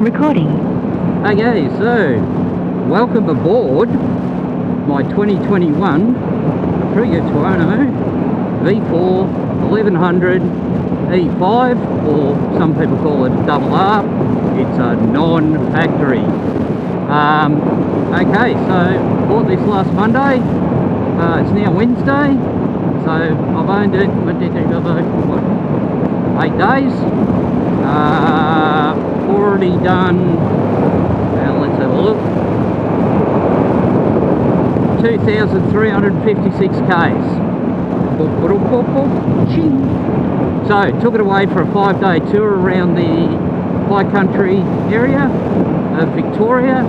Recording. Okay, so welcome aboard my 2021 Brand New Tuono V4 1100 E5, or some people call it a double R. It's a non-factory. Okay, so bought this last Monday. It's now Wednesday, so I've owned it. What, 8 days. Already done. Now let's have a look. 2,356 Ks. So took it away for a 5-day tour around the High Country area of Victoria,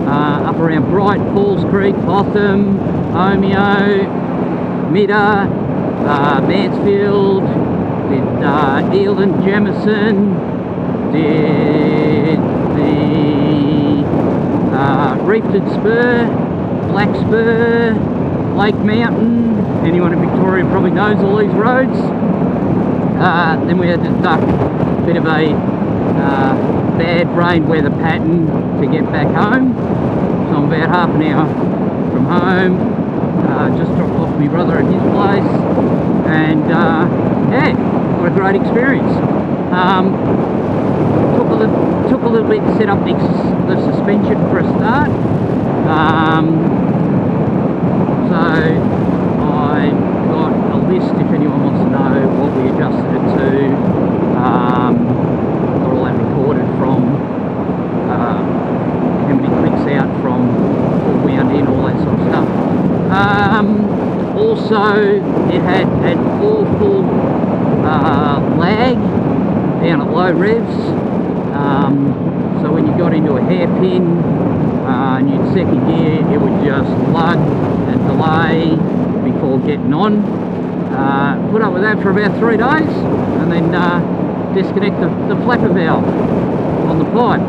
up around Bright, Falls Creek, Botham, Omeo, Midder, Mansfield, did Eildon, Jamison, did the Reefton Spur, Black Spur, Lake Mountain. Anyone in Victoria probably knows all these roads. Then we had to duck a bit of a bad rain weather pattern to get back home. So I'm about half an hour from home. Just dropped off my brother at his place, and yeah, what a great experience. Took a little bit to set up the suspension for a start. So I got a list if anyone wants to know what we adjusted it to. Got all that recorded from how many clicks out from full wound in, all that sort of stuff. Also, it had awful lag down at low revs. So when you got into a hairpin and you'd second gear, it would just lug and delay before getting on. Put up with that for about 3 days, and then disconnect the flapper valve on the pipe.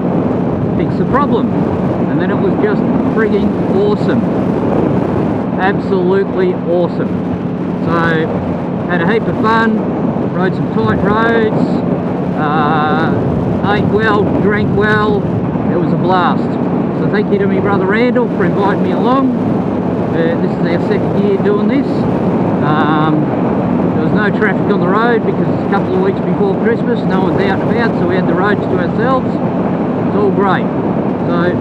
Fix the problem, and then it was just frigging awesome. Absolutely awesome. So had a heap of fun, rode some tight roads, ate well, drank well. It was a blast. So thank you to my brother Randall for inviting me along. This is our second year doing this. There was no traffic on the road because it's a couple of weeks before Christmas. No one's out and about, so we had the roads to ourselves. It's all great. So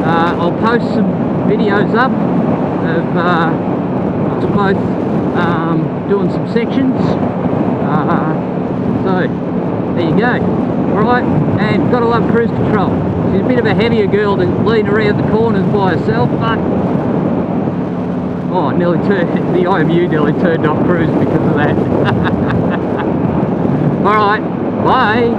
I'll post some videos up of us both doing some sections. So there you go. Alright, and gotta love cruise control. She's a bit of a heavier girl to lean around the corners by herself, but oh, the IMU nearly turned off cruise because of that. Alright, bye.